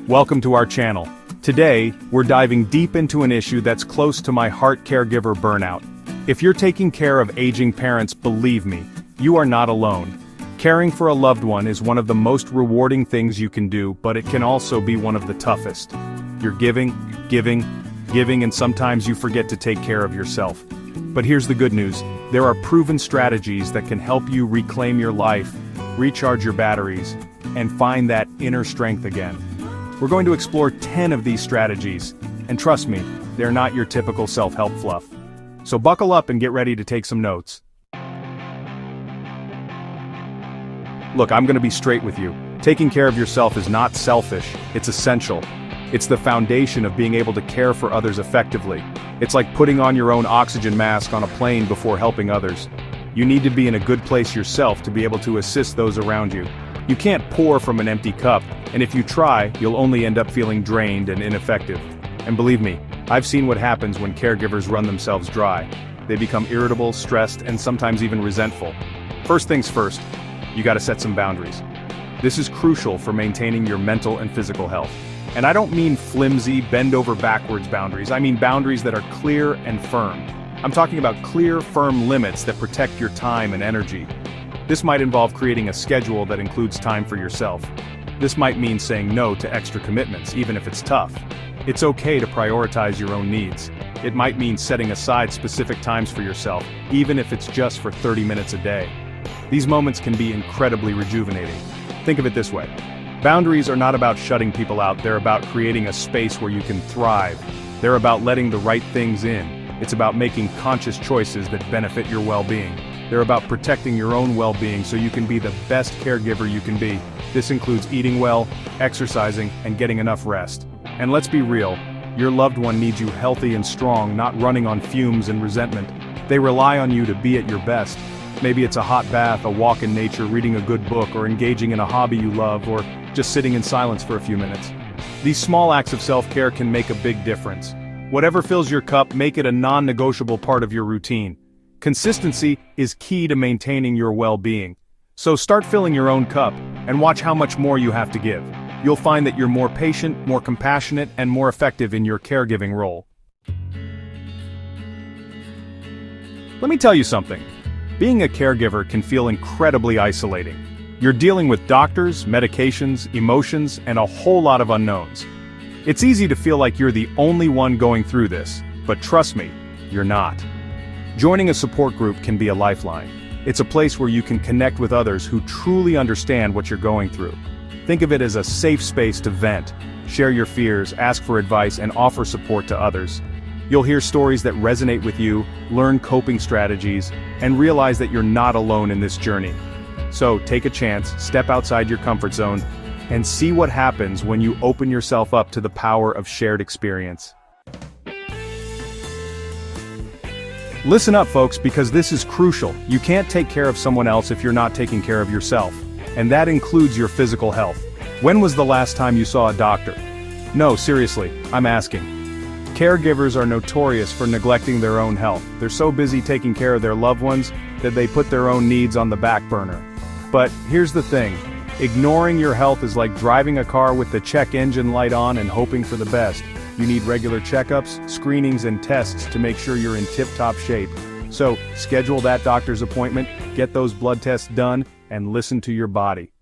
Welcome to our channel. Today, we're diving deep into an issue that's close to my heart: caregiver burnout. If you're taking care of aging parents, believe me, you are not alone. Caring for a loved one is one of the most rewarding things you can do, but it can also be one of the toughest. You're giving, and sometimes you forget to take care of yourself. But here's the good news: there are proven strategies that can help you reclaim your life, recharge your batteries, and find that inner strength again. We're going to explore 10 of these strategies, and trust me, they're not your typical self-help fluff. So buckle up and get ready to take some notes. Look, I'm going to be straight with you. Taking care of yourself is not selfish, it's essential. It's the foundation of being able to care for others effectively. It's like putting on your own oxygen mask on a plane before helping others. You need to be in a good place yourself to be able to assist those around you. You can't pour from an empty cup, and if you try, you'll only end up feeling drained and ineffective. And believe me, I've seen what happens when caregivers run themselves dry. They become irritable, stressed, and sometimes even resentful. First things first, you gotta set some boundaries. This is crucial for maintaining your mental and physical health. And I don't mean flimsy, bend-over-backwards boundaries. I mean boundaries that are clear and firm. I'm talking about clear, firm limits that protect your time and energy. This might involve creating a schedule that includes time for yourself. This might mean saying no to extra commitments, even if it's tough. It's okay to prioritize your own needs. It might mean setting aside specific times for yourself, even if it's just for 30 minutes a day. These moments can be incredibly rejuvenating. Think of it this way: boundaries are not about shutting people out, they're about creating a space where you can thrive. They're about letting the right things in. It's about making conscious choices that benefit your well-being. They're about protecting your own well-being so you can be the best caregiver you can be. This includes eating well, exercising, and getting enough rest. And let's be real, your loved one needs you healthy and strong, not running on fumes and resentment. They rely on you to be at your best. Maybe it's a hot bath, a walk in nature, reading a good book, or engaging in a hobby you love, or just sitting in silence for a few minutes. These small acts of self-care can make a big difference. Whatever fills your cup, make it a non-negotiable part of your routine. Consistency is key to maintaining your well-being. So start filling your own cup, and watch how much more you have to give. You'll find that you're more patient, more compassionate, and more effective in your caregiving role. Let me tell you something. Being a caregiver can feel incredibly isolating. You're dealing with doctors, medications, emotions, and a whole lot of unknowns. It's easy to feel like you're the only one going through this, but trust me, you're not. Joining a support group can be a lifeline. It's a place where you can connect with others who truly understand what you're going through. Think of it as a safe space to vent, share your fears, ask for advice, and offer support to others. You'll hear stories that resonate with you, learn coping strategies, and realize that you're not alone in this journey. So take a chance, step outside your comfort zone, and see what happens when you open yourself up to the power of shared experience. Listen up, folks, because this is crucial. You can't take care of someone else if you're not taking care of yourself. And that includes your physical health. When was the last time you saw a doctor? No, seriously, I'm asking. Caregivers are notorious for neglecting their own health. They're so busy taking care of their loved ones that they put their own needs on the back burner. But here's the thing. Ignoring your health is like driving a car with the check engine light on and hoping for the best. You need regular checkups, screenings, and tests to make sure you're in tip-top shape. So, schedule that doctor's appointment, get those blood tests done, and listen to your body.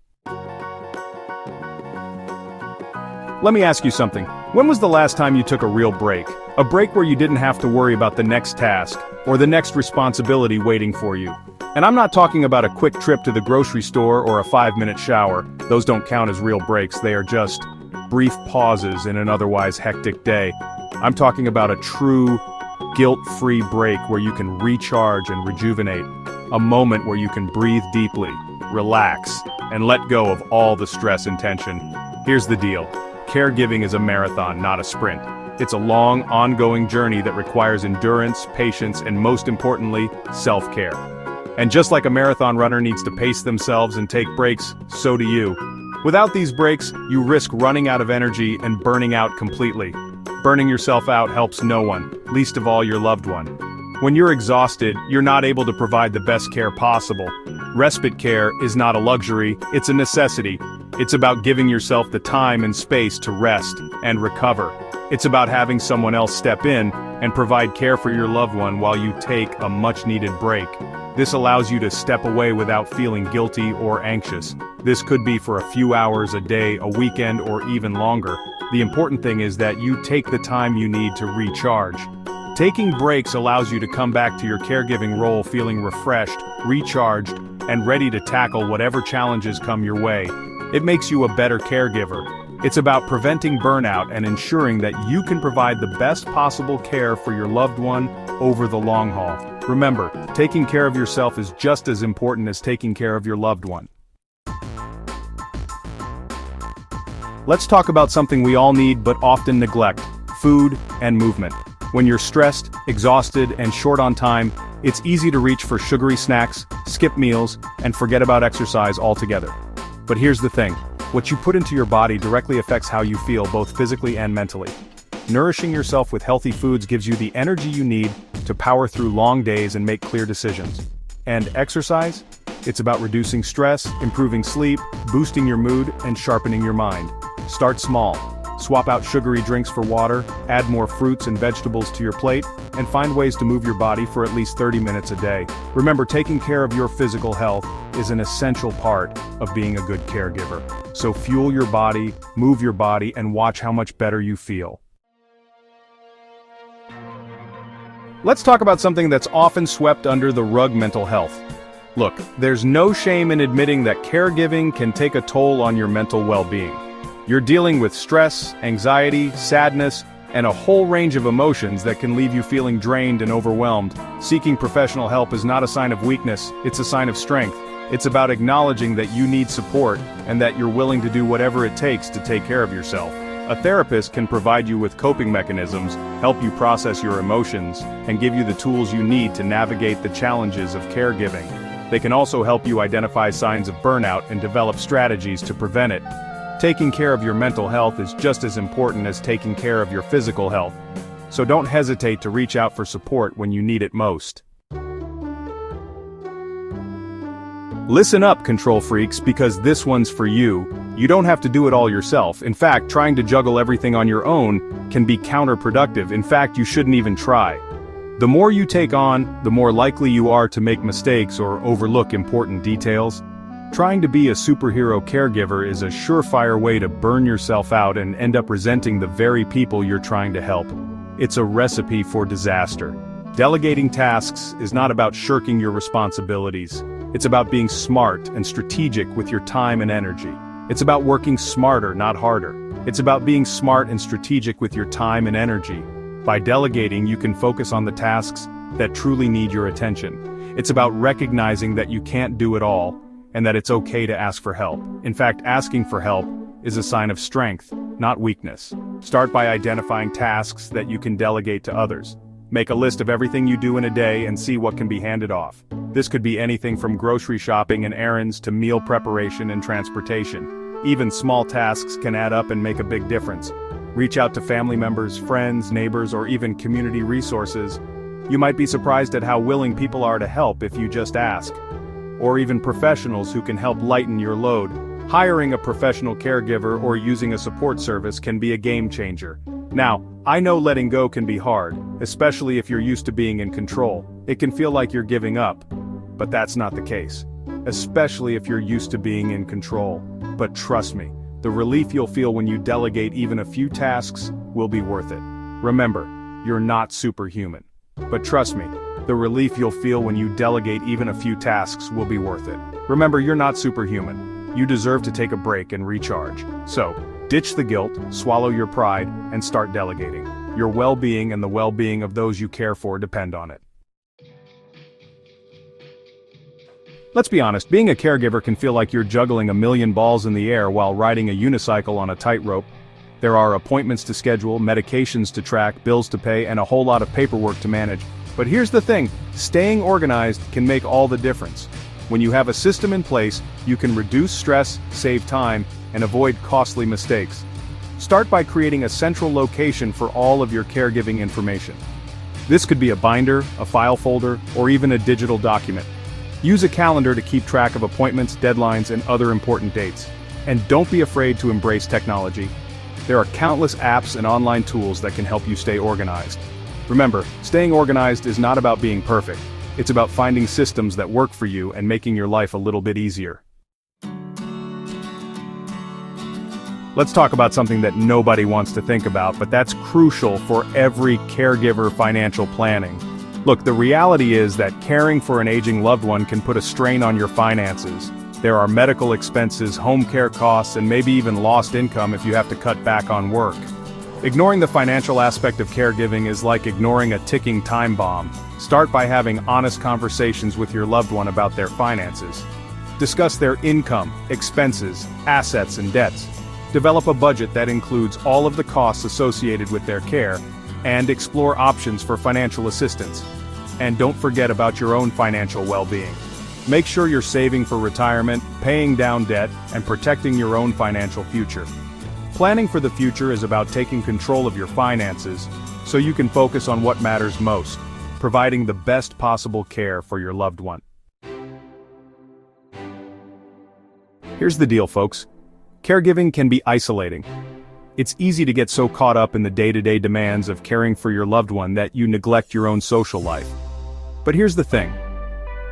Let me ask you something. When was the last time you took a real break? A break where you didn't have to worry about the next task, or the next responsibility waiting for you. And I'm not talking about a quick trip to the grocery store or a 5-minute shower. Those don't count as real breaks, they are just brief pauses in an otherwise hectic day. I'm talking about a true, guilt-free break where you can recharge and rejuvenate. A moment where you can breathe deeply, relax, and let go of all the stress and tension. Here's the deal. Caregiving is a marathon, not a sprint. It's a long, ongoing journey that requires endurance, patience, and most importantly, self-care. And just like a marathon runner needs to pace themselves and take breaks, so do you. Without these breaks, you risk running out of energy and burning out completely. Burning yourself out helps no one, least of all your loved one. When you're exhausted, you're not able to provide the best care possible. Respite care is not a luxury, it's a necessity. It's about giving yourself the time and space to rest and recover. It's about having someone else step in and provide care for your loved one while you take a much-needed break. This allows you to step away without feeling guilty or anxious. This could be for a few hours a day, a weekend, or even longer. The important thing is that you take the time you need to recharge. Taking breaks allows you to come back to your caregiving role feeling refreshed, recharged, and ready to tackle whatever challenges come your way. It makes you a better caregiver. It's about preventing burnout and ensuring that you can provide the best possible care for your loved one over the long haul. Remember, taking care of yourself is just as important as taking care of your loved one. Let's talk about something we all need but often neglect: food and movement. When you're stressed, exhausted, and short on time, it's easy to reach for sugary snacks, skip meals, and forget about exercise altogether. But here's the thing: what you put into your body directly affects how you feel, both physically and mentally. Nourishing yourself with healthy foods gives you the energy you need to power through long days and make clear decisions. And exercise? It's about reducing stress, improving sleep, boosting your mood, and sharpening your mind. Start small. Swap out sugary drinks for water, add more fruits and vegetables to your plate, and find ways to move your body for at least 30 minutes a day. Remember, taking care of your physical health is an essential part of being a good caregiver. So fuel your body, move your body, and watch how much better you feel. Let's talk about something that's often swept under the rug: mental health. Look, there's no shame in admitting that caregiving can take a toll on your mental well-being. You're dealing with stress, anxiety, sadness, and a whole range of emotions that can leave you feeling drained and overwhelmed. Seeking professional help is not a sign of weakness, it's a sign of strength. It's about acknowledging that you need support and that you're willing to do whatever it takes to take care of yourself. A therapist can provide you with coping mechanisms, help you process your emotions, and give you the tools you need to navigate the challenges of caregiving. They can also help you identify signs of burnout and develop strategies to prevent it. Taking care of your mental health is just as important as taking care of your physical health. So don't hesitate to reach out for support when you need it most. Listen up, control freaks, because this one's for you. You don't have to do it all yourself. In fact, trying to juggle everything on your own can be counterproductive. In fact, you shouldn't even try. The more you take on, the more likely you are to make mistakes or overlook important details. Trying to be a superhero caregiver is a surefire way to burn yourself out and end up resenting the very people you're trying to help. It's a recipe for disaster. Delegating tasks is not about shirking your responsibilities. It's about being smart and strategic with your time and energy. It's about working smarter, not harder. It's about being smart and strategic with your time and energy. By delegating, you can focus on the tasks that truly need your attention. It's about recognizing that you can't do it all, and that it's okay to ask for help. In fact, asking for help is a sign of strength, not weakness. Start by identifying tasks that you can delegate to others. Make a list of everything you do in a day and see what can be handed off. This could be anything from grocery shopping and errands to meal preparation and transportation. Even small tasks can add up and make a big difference. Reach out to family members, friends, neighbors, or even community resources. You might be surprised at how willing people are to help if you just ask. Or even professionals who can help lighten your load. Hiring a professional caregiver or using a support service can be a game changer. Now, I know letting go can be hard, especially if you're used to being in control. It can feel like you're giving up, but that's not the case. Especially if you're used to being in control. But trust me, the relief you'll feel when you delegate even a few tasks will be worth it. Remember, you're not superhuman. But trust me, the relief you'll feel when you delegate even a few tasks will be worth it. Remember, you're not superhuman. You deserve to take a break and recharge. So, ditch the guilt, swallow your pride, and start delegating. Your well-being and the well-being of those you care for depend on it. Let's be honest, being a caregiver can feel like you're juggling a million balls in the air while riding a unicycle on a tightrope. There are appointments to schedule, medications to track, bills to pay, and a whole lot of paperwork to manage. But here's the thing, staying organized can make all the difference. When you have a system in place, you can reduce stress, save time, and avoid costly mistakes. Start by creating a central location for all of your caregiving information. This could be a binder, a file folder, or even a digital document. Use a calendar to keep track of appointments, deadlines, and other important dates. And don't be afraid to embrace technology. There are countless apps and online tools that can help you stay organized. Remember, staying organized is not about being perfect. It's about finding systems that work for you and making your life a little bit easier. Let's talk about something that nobody wants to think about, but that's crucial for every caregiver: financial planning. Look, the reality is that caring for an aging loved one can put a strain on your finances. There are medical expenses, home care costs, and maybe even lost income if you have to cut back on work. Ignoring the financial aspect of caregiving is like ignoring a ticking time bomb. Start by having honest conversations with your loved one about their finances. Discuss their income, expenses, assets, and debts. Develop a budget that includes all of the costs associated with their care, and explore options for financial assistance. And don't forget about your own financial well-being. Make sure you're saving for retirement, paying down debt, and protecting your own financial future. Planning for the future is about taking control of your finances, so you can focus on what matters most, providing the best possible care for your loved one. Here's the deal, folks. Caregiving can be isolating. It's easy to get so caught up in the day-to-day demands of caring for your loved one that you neglect your own social life. But here's the thing.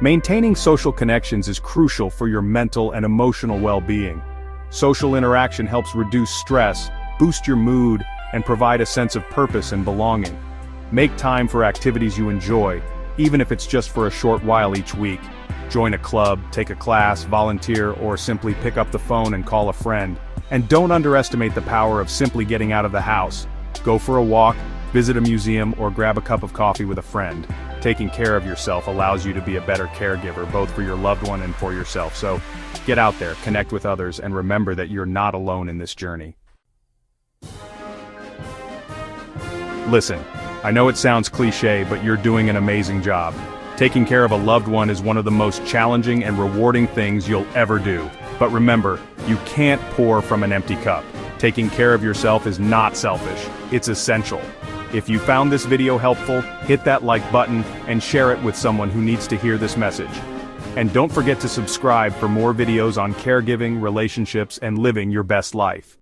Maintaining social connections is crucial for your mental and emotional well-being. Social interaction helps reduce stress, boost your mood, and provide a sense of purpose and belonging. Make time for activities you enjoy, even if it's just for a short while each week. Join a club, take a class, volunteer, or simply pick up the phone and call a friend. And don't underestimate the power of simply getting out of the house. Go for a walk, visit a museum, or grab a cup of coffee with a friend. Taking care of yourself allows you to be a better caregiver, both for your loved one and for yourself. So, get out there, connect with others, and remember that you're not alone in this journey. Listen, I know it sounds cliche, but you're doing an amazing job. Taking care of a loved one is one of the most challenging and rewarding things you'll ever do. But remember, you can't pour from an empty cup. Taking care of yourself is not selfish, it's essential. If you found this video helpful, hit that like button and share it with someone who needs to hear this message. And don't forget to subscribe for more videos on caregiving, relationships, and living your best life.